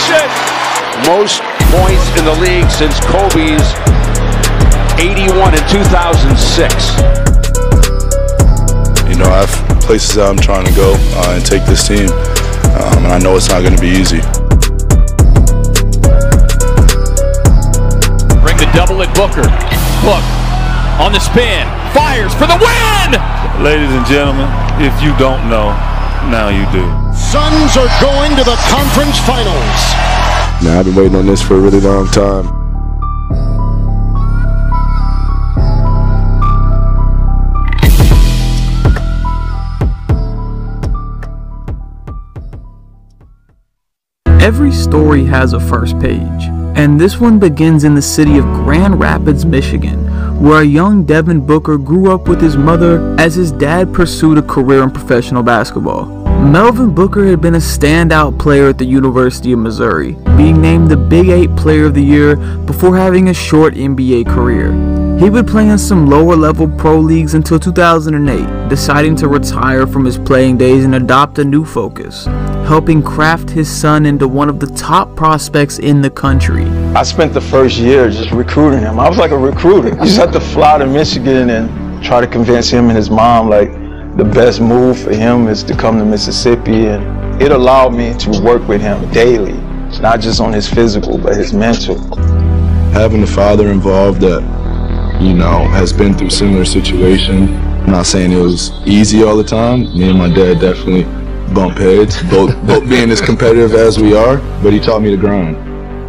it! Most points in the league since Kobe's 81 in 2006. You know, I have places that I'm trying to go and take this team, and I know it's not going to be easy. Bring the double at Booker. Book on the spin, fires for the win! Ladies and gentlemen, if you don't know, now you do. Suns are going to the conference finals. Now, I've been waiting on this for a really long time. Every story has a first page, and this one begins in the city of Grand Rapids, Michigan, where a young Devin Booker grew up with his mother as his dad pursued a career in professional basketball. Melvin Booker had been a standout player at the University of Missouri, being named the Big 8 Player of the Year before having a short NBA career. He would play in some lower-level pro leagues until 2008, deciding to retire from his playing days and adopt a new focus, helping craft his son into one of the top prospects in the country. I spent the first year just recruiting him. I was like a recruiter. You just had to fly to Michigan and try to convince him and his mom like the best move for him is to come to Mississippi, and it allowed me to work with him daily, not just on his physical, but his mental. Having a father involved that, you know, has been through similar situation. I'm not saying it was easy all the time. Me and my dad definitely bump heads, both being as competitive as we are, but he taught me to grind.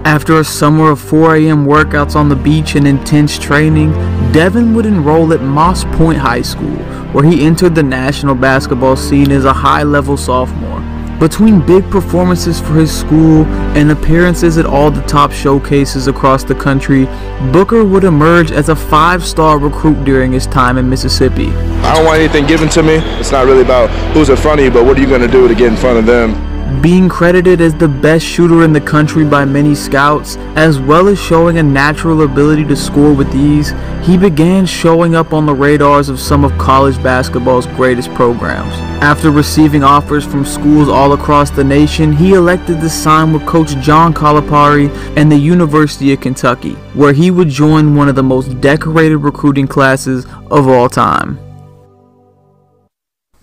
After a summer of 4 a.m. workouts on the beach and intense training, Devin would enroll at Moss Point High School, where he entered the national basketball scene as a high-level sophomore. Between big performances for his school and appearances at all the top showcases across the country, Booker would emerge as a 5-star recruit during his time in Mississippi. I don't want anything given to me. It's not really about who's in front of you, but what are you going to do to get in front of them? Being credited as the best shooter in the country by many scouts, as well as showing a natural ability to score with ease, he began showing up on the radars of some of college basketball's greatest programs. After receiving offers from schools all across the nation, he elected to sign with Coach John Calipari and the University of Kentucky, where he would join one of the most decorated recruiting classes of all time.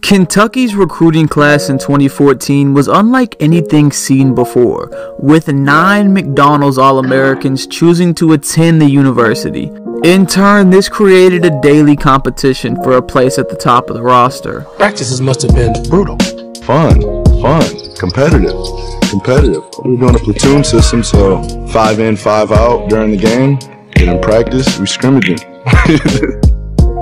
Kentucky's recruiting class in 2014 was unlike anything seen before, with 9 McDonald's All-Americans choosing to attend the university. In turn, this created a daily competition for a place at the top of the roster. Practices must have been brutal. Fun, competitive. We're doing a platoon system, so 5 in, 5 out during the game. And in practice, we scrimmaging.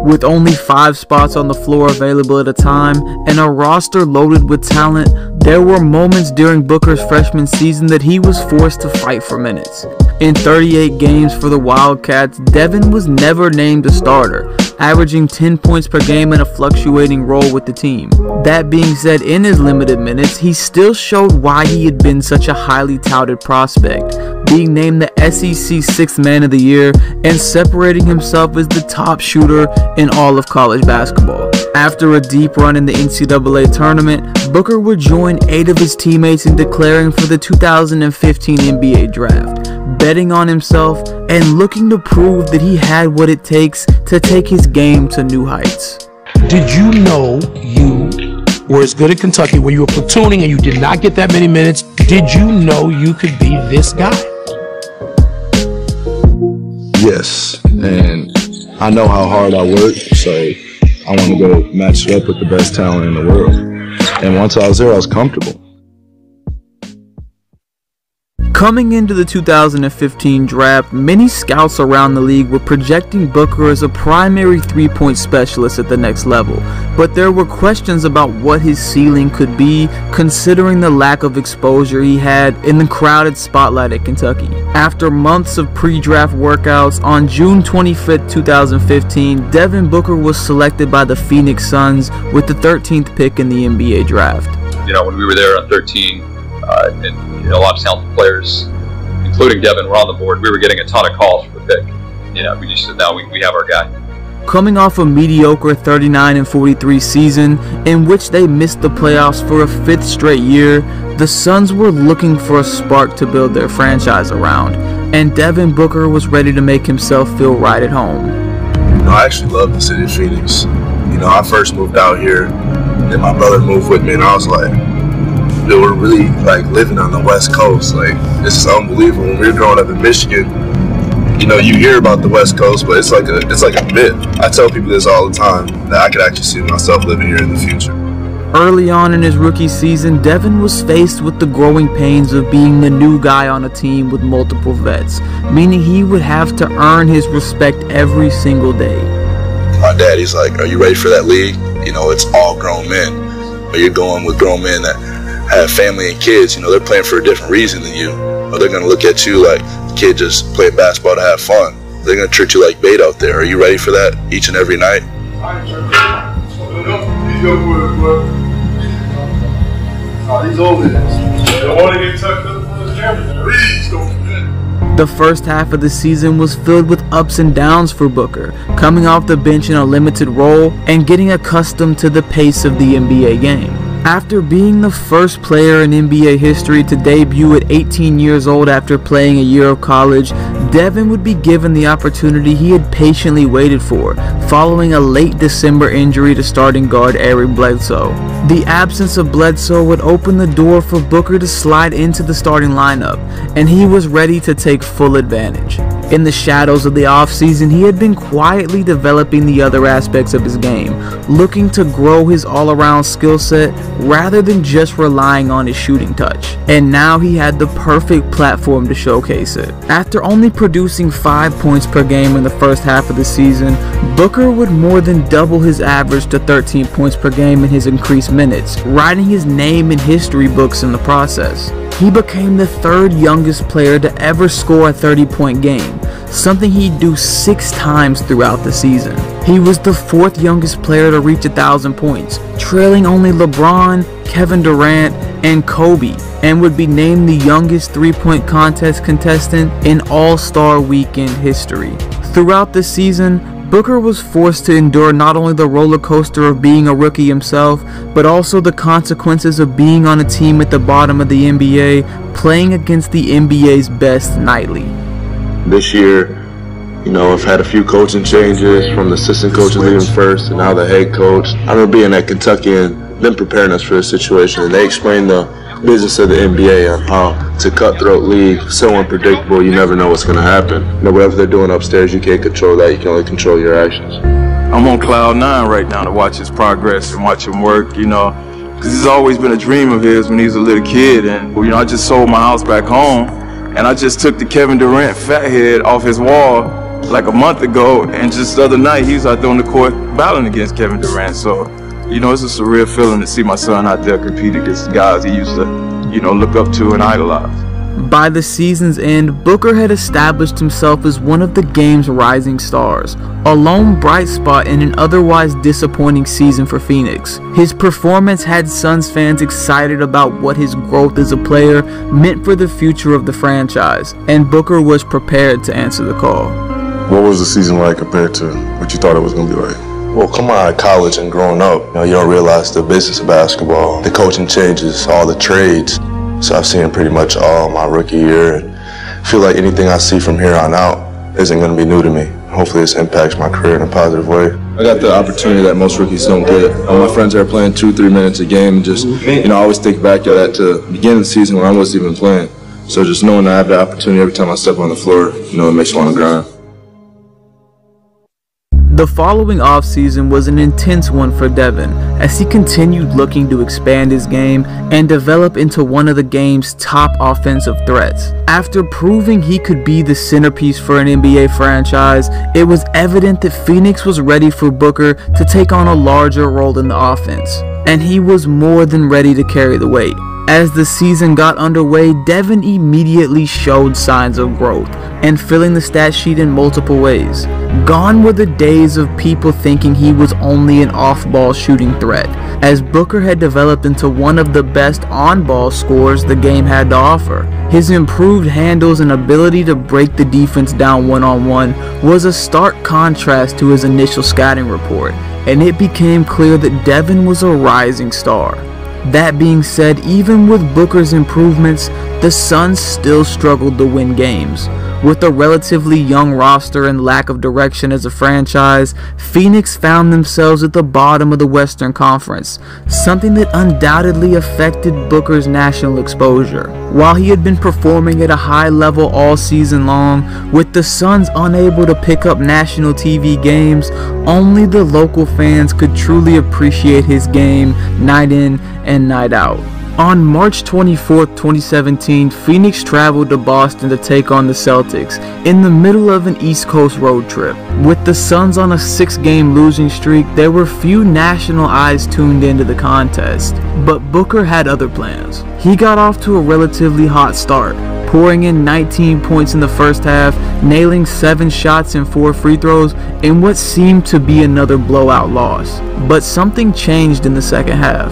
With only 5 spots on the floor available at a time and a roster loaded with talent, there were moments during Booker's freshman season that he was forced to fight for minutes. In 38 games for the Wildcats, Devin was never named a starter, averaging 10 points per game in a fluctuating role with the team. That being said, in his limited minutes, he still showed why he had been such a highly touted prospect, being named the SEC 6th Man of the Year and separating himself as the top shooter in all of college basketball. After a deep run in the NCAA tournament, Booker would join 8 of his teammates in declaring for the 2015 NBA draft, betting on himself and looking to prove that he had what it takes to take his game to new heights. Did you know you were as good at Kentucky when you were platooning and you did not get that many minutes? Did you know you could be this guy? Yes, and I know how hard I work, so I want to go match up with the best talent in the world. And once I was there, I was comfortable. Coming into the 2015 draft, many scouts around the league were projecting Booker as a primary three-point specialist at the next level, but there were questions about what his ceiling could be considering the lack of exposure he had in the crowded spotlight at Kentucky. After months of pre-draft workouts, on June 25, 2015, Devin Booker was selected by the Phoenix Suns with the 13th pick in the NBA draft. You know, when we were there on 13, and a lot of talented players, including Devin, were on the board. We were getting a ton of calls for the pick. You know, we just said, no, we have our guy. Coming off a mediocre 39-43 season in which they missed the playoffs for a 5th straight year, the Suns were looking for a spark to build their franchise around, and Devin Booker was ready to make himself feel right at home. I actually love the city of Phoenix. I first moved out here, and my brother moved with me, and I was like, dude, we're really like living on the West Coast. Like, this is unbelievable. When we were growing up in Michigan, you hear about the West Coast, but it's like a myth. I tell people this all the time, that I could actually see myself living here in the future. Early on in his rookie season, Devin was faced with the growing pains of being the new guy on a team with multiple vets, meaning he would have to earn his respect every single day. My daddy's like, are you ready for that league? It's all grown men. But you're going with grown men that have family and kids. They're playing for a different reason than you. Or they're going to look at you like the kid just playing basketball to have fun. They're going to treat you like bait out there. Are you ready for that each and every night? He's over this. Don't want to get tucked up for the camera. Please don't forget. The first half of the season was filled with ups and downs for Booker, coming off the bench in a limited role and getting accustomed to the pace of the NBA game. After being the first player in NBA history to debut at 18 years old after playing a year of college, Devin would be given the opportunity he had patiently waited for, following a late December injury to starting guard Eric Bledsoe. The absence of Bledsoe would open the door for Booker to slide into the starting lineup, and he was ready to take full advantage. In the shadows of the offseason, he had been quietly developing the other aspects of his game, looking to grow his all-around skill set rather than just relying on his shooting touch. And now he had the perfect platform to showcase it. After only producing 5 points per game in the first half of the season, Booker would more than double his average to 13 points per game in his increased minutes, writing his name in history books in the process. He became the 3rd youngest player to ever score a 30-point game, something he'd do 6 times throughout the season. He was the 4th youngest player to reach 1,000 points, trailing only LeBron, Kevin Durant, and Kobe, and would be named the youngest 3-point contest contestant in All-Star Weekend history. Throughout the season, Booker was forced to endure not only the roller coaster of being a rookie himself, but also the consequences of being on a team at the bottom of the NBA, playing against the NBA's best nightly. This year, I've had a few coaching changes, from the assistant coaches leaving first and now the head coach. I remember being at Kentucky and them preparing us for this situation, and they explained the business of the NBA and how it's a cutthroat league, so unpredictable, you never know what's going to happen. Whatever they're doing upstairs, you can't control that, you can only control your actions. I'm on cloud 9 right now to watch his progress and watch him work, because it's always been a dream of his when he was a little kid. And I just sold my house back home, and I just took the Kevin Durant fathead off his wall like a month ago, and just the other night he was out there on the court battling against Kevin Durant. So it's a surreal feeling to see my son out there compete against guys he used to look up to and idolize. By the season's end, Booker had established himself as one of the game's rising stars, a lone bright spot in an otherwise disappointing season for Phoenix. His performance had Suns fans excited about what his growth as a player meant for the future of the franchise, and Booker was prepared to answer the call. What was the season like compared to what you thought it was going to be like? Well, coming out of college and growing up, you don't realize the business of basketball, the coaching changes, all the trades. So I've seen pretty much all my rookie year, and I feel like anything I see from here on out isn't going to be new to me. Hopefully this impacts my career in a positive way. I got the opportunity that most rookies don't get. All my friends are playing 2-3 minutes a game, and just, I always think back to that to the beginning of the season when I wasn't even playing. So just knowing I have the opportunity every time I step on the floor, it makes you want to grind. The following offseason was an intense one for Devin, as he continued looking to expand his game and develop into one of the game's top offensive threats. After proving he could be the centerpiece for an NBA franchise, it was evident that Phoenix was ready for Booker to take on a larger role in the offense, and he was more than ready to carry the weight. As the season got underway, Devin immediately showed signs of growth and filling the stat sheet in multiple ways. Gone were the days of people thinking he was only an off-ball shooting threat, as Booker had developed into one of the best on-ball scorers the game had to offer. His improved handles and ability to break the defense down one-on-one was a stark contrast to his initial scouting report, and it became clear that Devin was a rising star. That being said, even with Booker's improvements, the Suns still struggled to win games. With a relatively young roster and lack of direction as a franchise, Phoenix found themselves at the bottom of the Western Conference, something that undoubtedly affected Booker's national exposure. While he had been performing at a high level all season long, with the Suns unable to pick up national TV games, only the local fans could truly appreciate his game night in and night out. On March 24, 2017, Phoenix traveled to Boston to take on the Celtics in the middle of an East Coast road trip. With the Suns on a 6-game losing streak, there were few national eyes tuned into the contest, but Booker had other plans. He got off to a relatively hot start, pouring in 19 points in the first half, nailing 7 shots and 4 free throws in what seemed to be another blowout loss. But something changed in the second half.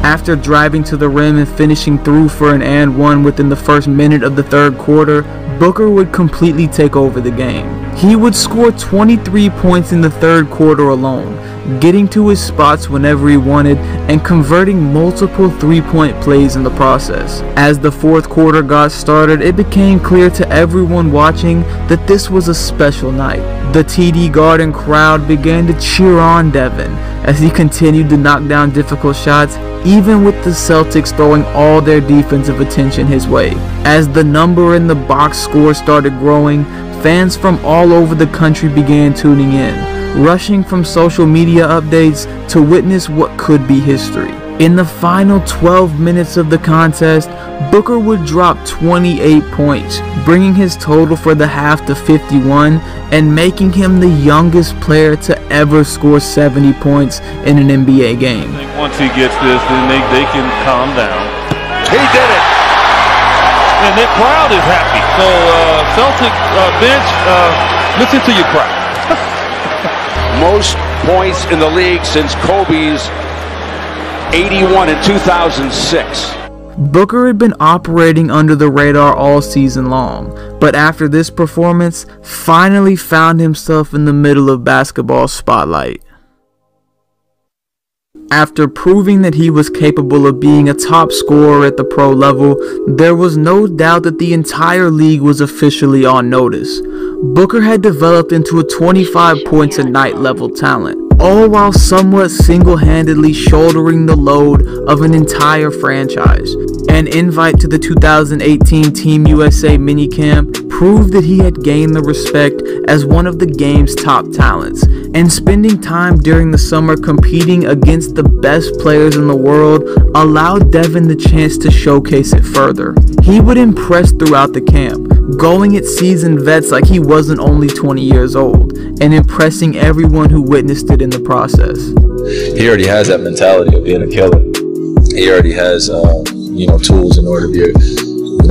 After driving to the rim and finishing through for an and one within the first minute of the third quarter, Booker would completely take over the game. He would score 23 points in the third quarter alone, getting to his spots whenever he wanted and converting multiple three-point plays in the process. As the fourth quarter got started, it became clear to everyone watching that this was a special night. The TD Garden crowd began to cheer on Devin as he continued to knock down difficult shots, even with the Celtics throwing all their defensive attention his way. As the number in the box score started growing, fans from all over the country began tuning in, rushing from social media updates to witness what could be history. In the final 12 minutes of the contest, Booker would drop 28 points, bringing his total for the half to 51 and making him the youngest player to ever score 70 points in an NBA game. I think once he gets this, then they can calm down. He did it! And the crowd is happy. So, Celtic bench, listen to your crowd. Most points in the league since Kobe's 81 in 2006. Booker had been operating under the radar all season long, but after this performance, finally found himself in the middle of basketball spotlight. After proving that he was capable of being a top scorer at the pro level, there was no doubt that the entire league was officially on notice. Booker had developed into a 25 points a night level talent, all while somewhat single-handedly shouldering the load of an entire franchise. An invite to the 2018 Team USA minicamp proved that he had gained the respect as one of the game's top talents, and spending time during the summer competing against the best players in the world allowed Devin the chance to showcase it further. He would impress throughout the camp, going at seasoned vets like he wasn't only 20 years old, and impressing everyone who witnessed it in the process. He already has that mentality of being a killer. He already has, tools in order to be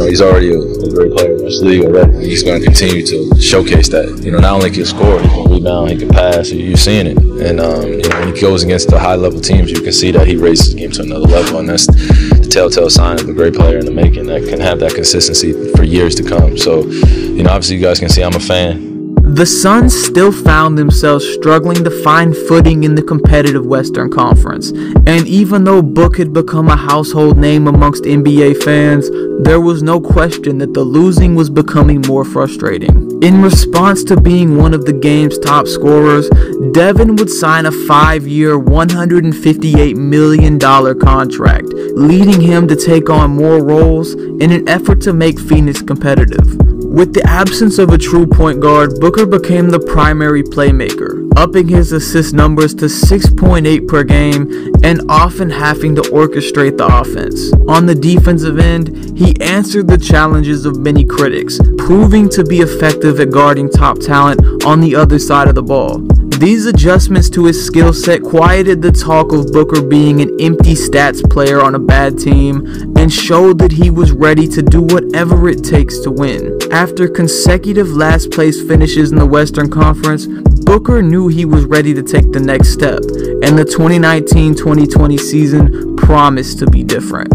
he's already a great player in this league already. And he's going to continue to showcase that. Not only can he score, he can rebound, he can pass. You're seeing it. And, when he goes against the high-level teams, you can see that he raises the game to another level. And that's the telltale sign of a great player in the making that can have that consistency for years to come. So, obviously you guys can see I'm a fan. The Suns still found themselves struggling to find footing in the competitive Western Conference, and even though Book had become a household name amongst NBA fans, there was no question that the losing was becoming more frustrating. In response to being one of the game's top scorers, Devin would sign a 5-year, $158 million contract, leading him to take on more roles in an effort to make Phoenix competitive. With the absence of a true point guard, Booker became the primary playmaker, upping his assist numbers to 6.8 per game and often having to orchestrate the offense. On the defensive end, he answered the challenges of many critics, proving to be effective at guarding top talent on the other side of the ball. These adjustments to his skill set quieted the talk of Booker being an empty stats player on a bad team and showed that he was ready to do whatever it takes to win. After consecutive last place finishes in the Western Conference, Booker knew he was ready to take the next step, and the 2019-2020 season promised to be different.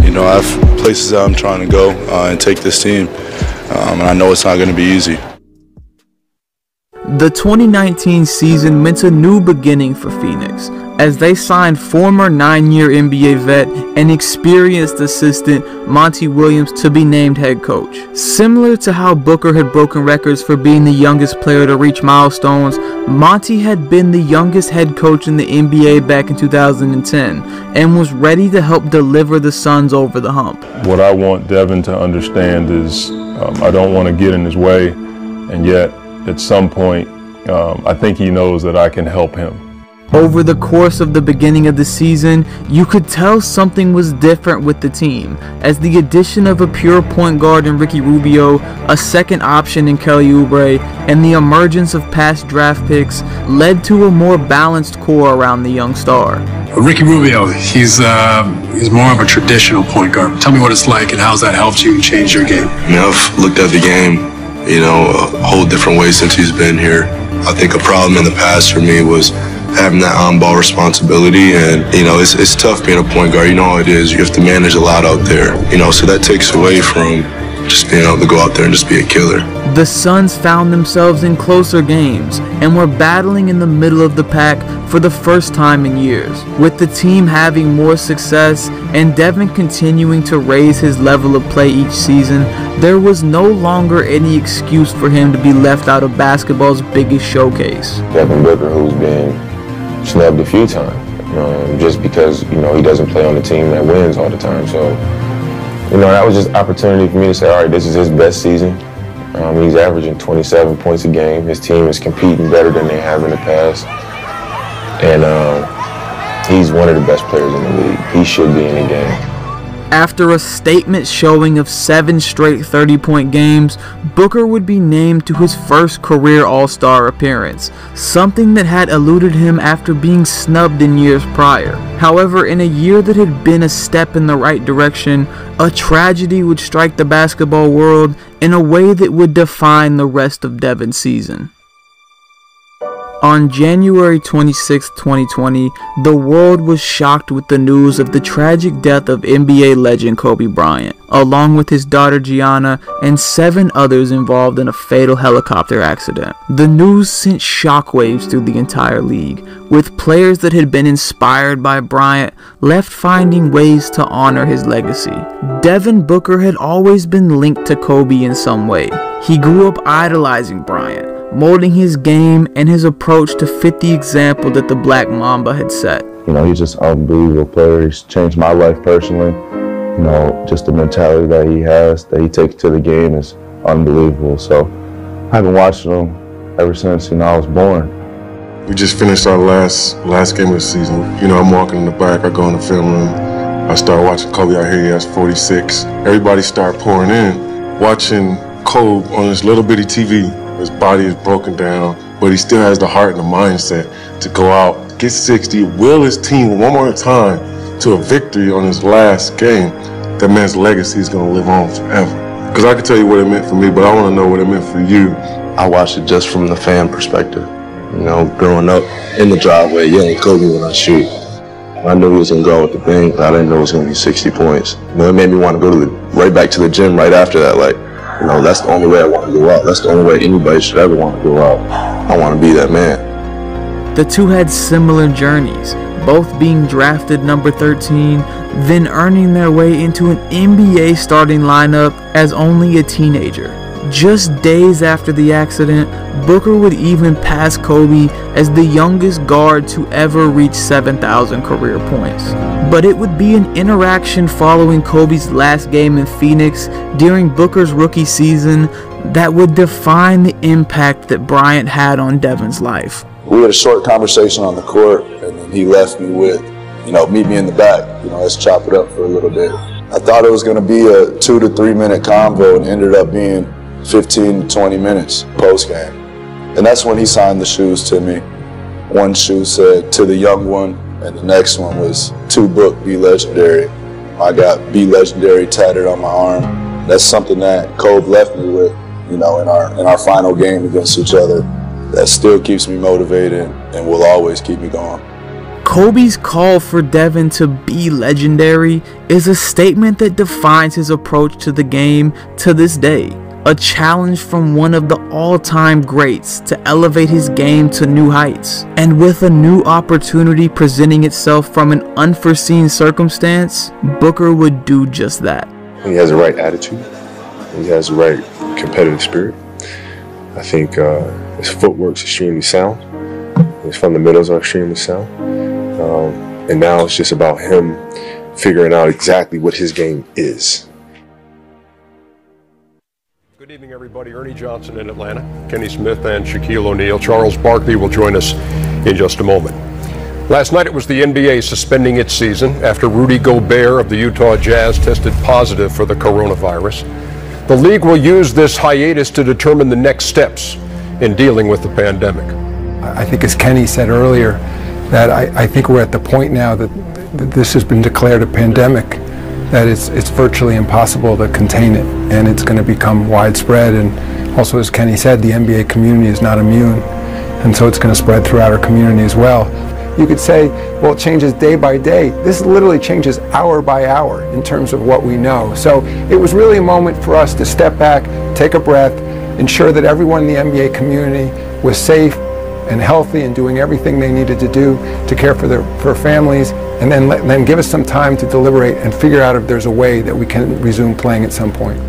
You know, I have places that I'm trying to go and take this team, and I know it's not going to be easy. The 2019 season meant a new beginning for Phoenix, as they signed former 9-year NBA vet and experienced assistant Monty Williams to be named head coach. Similar to how Booker had broken records for being the youngest player to reach milestones, Monty had been the youngest head coach in the NBA back in 2010 and was ready to help deliver the Suns over the hump. What I want Devin to understand is I don't want to get in his way, and yet at some point I think he knows that I can help him. Over the course of the beginning of the season, you could tell something was different with the team, as the addition of a pure point guard in Ricky Rubio, a second option in Kelly Oubre, and the emergence of past draft picks led to a more balanced core around the young star. Ricky Rubio, he's more of a traditional point guard. Tell me what it's like and how's that helped you change your game. I mean, I've looked at the game, you know, a whole different way since he's been here. I think a problem in the past for me was having that on-ball responsibility, and you know, it's tough being a point guard. You know how it is. You have to manage a lot out there, you know, so that takes away from just being able to go out there and just be a killer. The Suns found themselves in closer games and were battling in the middle of the pack for the first time in years. With the team having more success and Devin continuing to raise his level of play each season, there was no longer any excuse for him to be left out of basketball's biggest showcase. Devin Booker, who's been snubbed a few times, just because, you know, he doesn't play on the team that wins all the time. So, you know, that was just opportunity for me to say, all right, this is his best season. He's averaging 27 points a game. His team is competing better than they have in the past. And he's one of the best players in the league. He should be in the game. After a statement showing of 7 straight 30-point games, Booker would be named to his first career All-Star appearance, something that had eluded him after being snubbed in years prior. However, in a year that had been a step in the right direction, a tragedy would strike the basketball world in a way that would define the rest of Devin's season. On January 26, 2020, the world was shocked with the news of the tragic death of NBA legend Kobe Bryant, along with his daughter Gianna and 7 others involved in a fatal helicopter accident. The news sent shockwaves through the entire league, with players that had been inspired by Bryant left finding ways to honor his legacy. Devin Booker had always been linked to Kobe in some way. He grew up idolizing Bryant, molding his game and his approach to fit the example that the Black Mamba had set. You know, he's just an unbelievable player. He's changed my life personally. You know, just the mentality that he has, that he takes to the game is unbelievable. So I've been watching him ever since, you know, I was born. We just finished our last game of the season. You know, I'm walking in the back, I go in the film room, I start watching Kobe out here, he has 46. Everybody start pouring in, watching Kobe on this little bitty TV. His body is broken down, but he still has the heart and the mindset to go out, get 60, will his team one more time to a victory on his last game. That man's legacy is going to live on forever. Because I can tell you what it meant for me, but I want to know what it meant for you. I watched it just from the fan perspective. You know, growing up in the driveway, yelling Kobe when I shoot. I knew he was going to go with the thing, but I didn't know it was going to be 60 points. You know, it made me want to go right back to the gym right after that. Like, you know, that's the only way I want to go out. That's the only way anybody should ever want to go out. I want to be that man. The two had similar journeys, both being drafted number 13, then earning their way into an NBA starting lineup as only a teenager. Just days after the accident, Booker would even pass Kobe as the youngest guard to ever reach 7,000 career points. But it would be an interaction following Kobe's last game in Phoenix during Booker's rookie season that would define the impact that Bryant had on Devin's life. We had a short conversation on the court, and then he left me with, you know, meet me in the back. You know, let's chop it up for a little bit. I thought it was going to be a 2 to 3 minute convo, and it ended up being 15 to 20 minutes post-game. And that's when he signed the shoes to me. One shoe said, "To the young one," and the next one was, "To Book, be legendary." I got "Be Legendary" tatted on my arm. That's something that Kobe left me with, you know, in our final game against each other. That still keeps me motivated and will always keep me going. Kobe's call for Devin to be legendary is a statement that defines his approach to the game to this day. A challenge from one of the all-time greats to elevate his game to new heights. And with a new opportunity presenting itself from an unforeseen circumstance, Booker would do just that. He has the right attitude. He has the right competitive spirit. I think his footwork's extremely sound. His fundamentals are extremely sound. And now it's just about him figuring out exactly what his game is. Good evening, everybody. Ernie Johnson in Atlanta, Kenny Smith and Shaquille O'Neal. Charles Barkley will join us in just a moment. Last night it was the NBA suspending its season after Rudy Gobert of the Utah Jazz tested positive for the coronavirus. The league will use this hiatus to determine the next steps in dealing with the pandemic. I think, as Kenny said earlier, that I think we're at the point now that this has been declared a pandemic, that it's virtually impossible to contain it, and it's going to become widespread. And also, as Kenny said, the NBA community is not immune, and so it's going to spread throughout our community as well. You could say, well, it changes day by day. This literally changes hour by hour in terms of what we know. So it was really a moment for us to step back, take a breath, ensure that everyone in the NBA community was safe and healthy and doing everything they needed to do to care for their families, and then give us some time to deliberate and figure out if there's a way that we can resume playing at some point.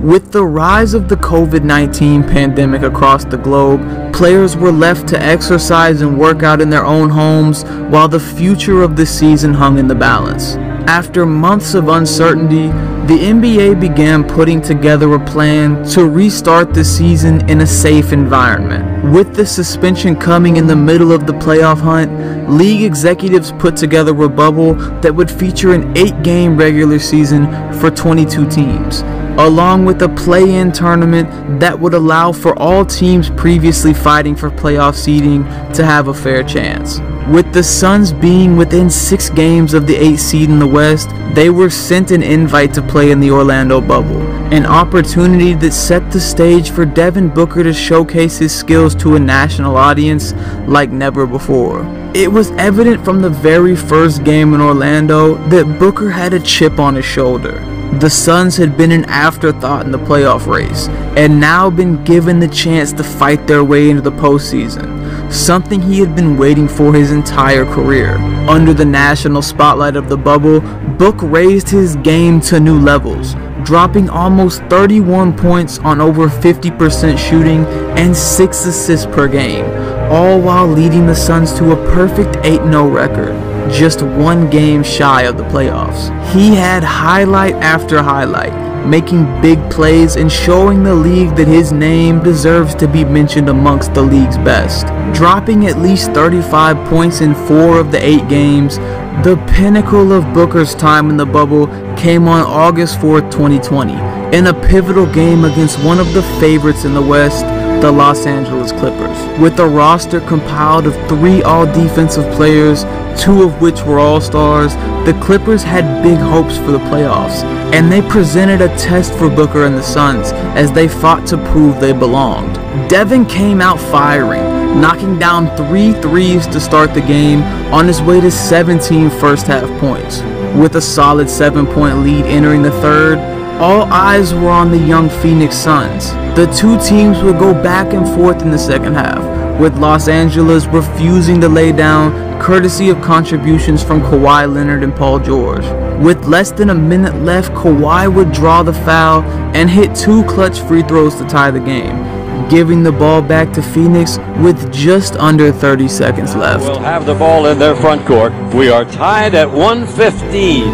With the rise of the COVID-19 pandemic across the globe, players were left to exercise and work out in their own homes while the future of the season hung in the balance. After months of uncertainty, the NBA began putting together a plan to restart the season in a safe environment. With the suspension coming in the middle of the playoff hunt, league executives put together a bubble that would feature an 8-game regular season for 22 teams, along with a play-in tournament that would allow for all teams previously fighting for playoff seeding to have a fair chance. With the Suns being within 6 games of the 8th seed in the West, they were sent an invite to play in the Orlando bubble, an opportunity that set the stage for Devin Booker to showcase his skills to a national audience like never before. It was evident from the very first game in Orlando that Booker had a chip on his shoulder. The Suns had been an afterthought in the playoff race, and now been given the chance to fight their way into the postseason, something he had been waiting for his entire career. Under the national spotlight of the bubble, Book raised his game to new levels, dropping almost 31 points on over 50% shooting and 6 assists per game, all while leading the Suns to a perfect 8-0 record, just 1 game shy of the playoffs. He had highlight after highlight, making big plays and showing the league that his name deserves to be mentioned amongst the league's best. Dropping at least 35 points in 4 of the 8 games, the pinnacle of Booker's time in the bubble came on August 4th, 2020, in a pivotal game against one of the favorites in the West, the Los Angeles Clippers. With a roster compiled of 3 all-defensive players, 2 of which were all-stars, the Clippers had big hopes for the playoffs, and they presented a test for Booker and the Suns as they fought to prove they belonged. Devin came out firing, knocking down 3 threes to start the game on his way to 17 first-half points. With a solid 7-point lead entering the third, all eyes were on the young Phoenix Suns. The 2 teams would go back and forth in the second half, with Los Angeles refusing to lay down, courtesy of contributions from Kawhi Leonard and Paul George. With less than a minute left, Kawhi would draw the foul and hit 2 clutch free throws to tie the game, giving the ball back to Phoenix with just under 30 seconds left. We'll have the ball in their front court. We are tied at 1:15.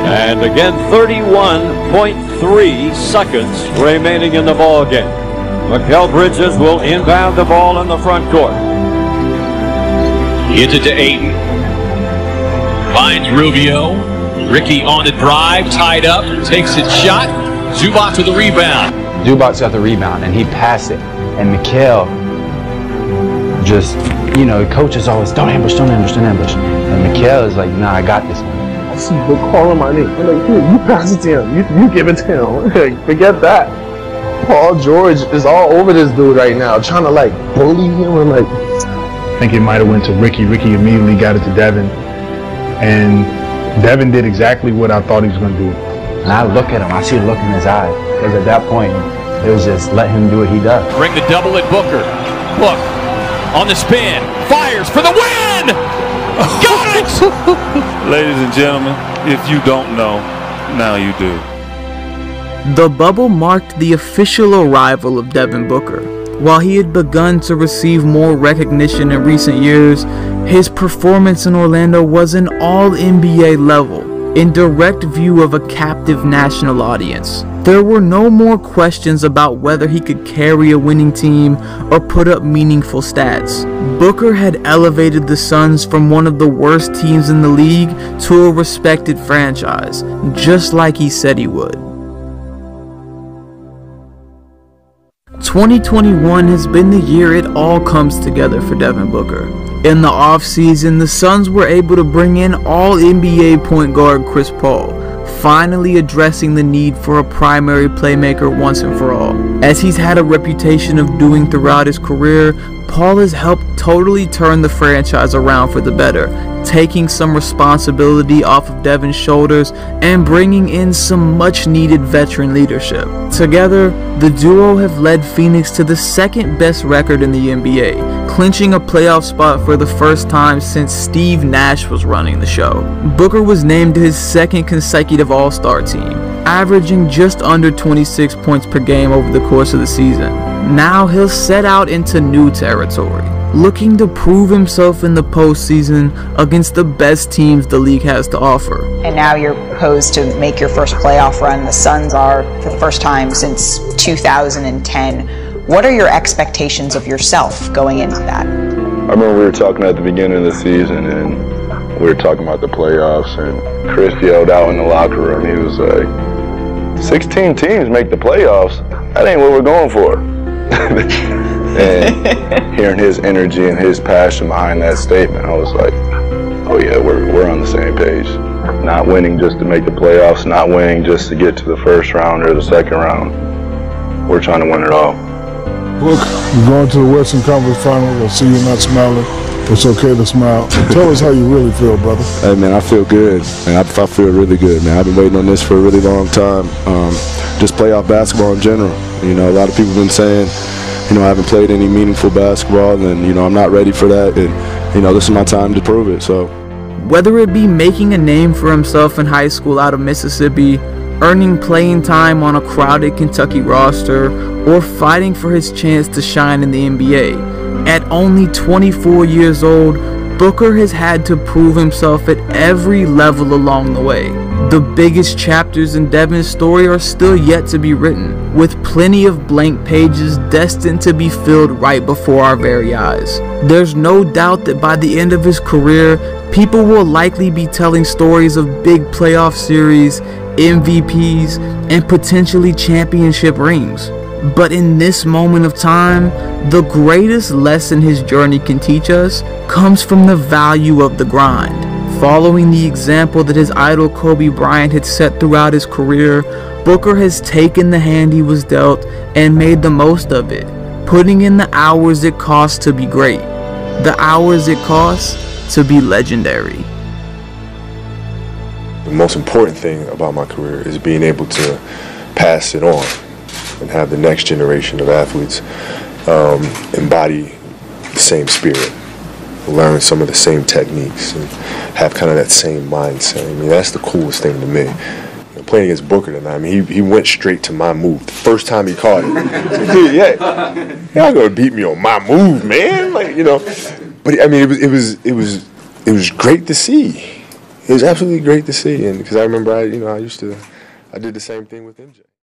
And again, 31.3 seconds remaining in the ball game. Mikal Bridges will inbound the ball in the front court. Gives it to Ayton. Finds Rubio. Ricky on the drive, tied up, takes his shot. Zubac with the rebound. Zubac's got the rebound, and he passed it. And Mikal just, you know, coaches always, don't ambush, don't ambush, don't ambush. And Mikal is like, nah, I got this one. I see Book calling my name. I'm like, dude, you pass it to him. You give it to him. Like, forget that. Paul George is all over this dude right now, trying to like bully him and like, I think it might have went to Ricky. Ricky immediately got it to Devin. And Devin did exactly what I thought he was going to do. And I look at him, I see the look in his eye. Because at that point, it was just let him do what he does. Bring the double at Booker. Look, on the spin, fires for the win! Got it! Ladies and gentlemen, if you don't know, now you do. The bubble marked the official arrival of Devin Booker. While he had begun to receive more recognition in recent years, his performance in Orlando was an all-NBA level, in direct view of a captive national audience. There were no more questions about whether he could carry a winning team or put up meaningful stats. Booker had elevated the Suns from one of the worst teams in the league to a respected franchise, just like he said he would. 2021 has been the year it all comes together for Devin Booker. In the offseason, the Suns were able to bring in all-NBA point guard Chris Paul, finally addressing the need for a primary playmaker once and for all. As he's had a reputation of doing throughout his career, Paul has helped totally turn the franchise around for the better, taking some responsibility off of Devin's shoulders and bringing in some much-needed veteran leadership. Together, the duo have led Phoenix to the second best record in the NBA, clinching a playoff spot for the first time since Steve Nash was running the show. Booker was named to his second consecutive All-Star team, averaging just under 26 points per game over the course of the season. Now he'll set out into new territory, looking to prove himself in the postseason against the best teams the league has to offer. And now you're posed to make your first playoff run. The Suns are, for the first time since 2010. What are your expectations of yourself going into that? I remember we were talking at the beginning of the season, and we were talking about the playoffs, and Chris yelled out in the locker room, he was like, 16 teams make the playoffs? That ain't what we're going for. And hearing his energy and his passion behind that statement, I was like, oh yeah, we're on the same page. Not winning just to make the playoffs, not winning just to get to the first round or the second round. We're trying to win it all. Look, you're going to the Western Conference Finals. I see you not smiling. It's okay to smile. Tell us how you really feel, brother. Hey man, I feel good. Man, I feel really good, man. I've been waiting on this for a really long time. Just playoff basketball in general. You know, a lot of people have been saying, you know, I haven't played any meaningful basketball, and, you know, I'm not ready for that, and, you know, this is my time to prove it, so. Whether it be making a name for himself in high school out of Mississippi, earning playing time on a crowded Kentucky roster, or fighting for his chance to shine in the NBA, at only 24 years old, Booker has had to prove himself at every level along the way. The biggest chapters in Devin's story are still yet to be written, with plenty of blank pages destined to be filled right before our very eyes. There's no doubt that by the end of his career, people will likely be telling stories of big playoff series, MVPs, and potentially championship rings. But in this moment of time, the greatest lesson his journey can teach us comes from the value of the grind. Following the example that his idol Kobe Bryant had set throughout his career, Booker has taken the hand he was dealt and made the most of it, putting in the hours it costs to be great, the hours it costs to be legendary. The most important thing about my career is being able to pass it on and have the next generation of athletes embody the same spirit, learn some of the same techniques, and have kind of that same mindset. I mean, that's the coolest thing to me. You know, playing against Booker tonight, I mean, he went straight to my move the first time he caught it. Dude, yeah, y'all gonna beat me on my move, man. Like, you know, but I mean, it was great to see. It was absolutely great to see, and because I remember I did the same thing with MJ.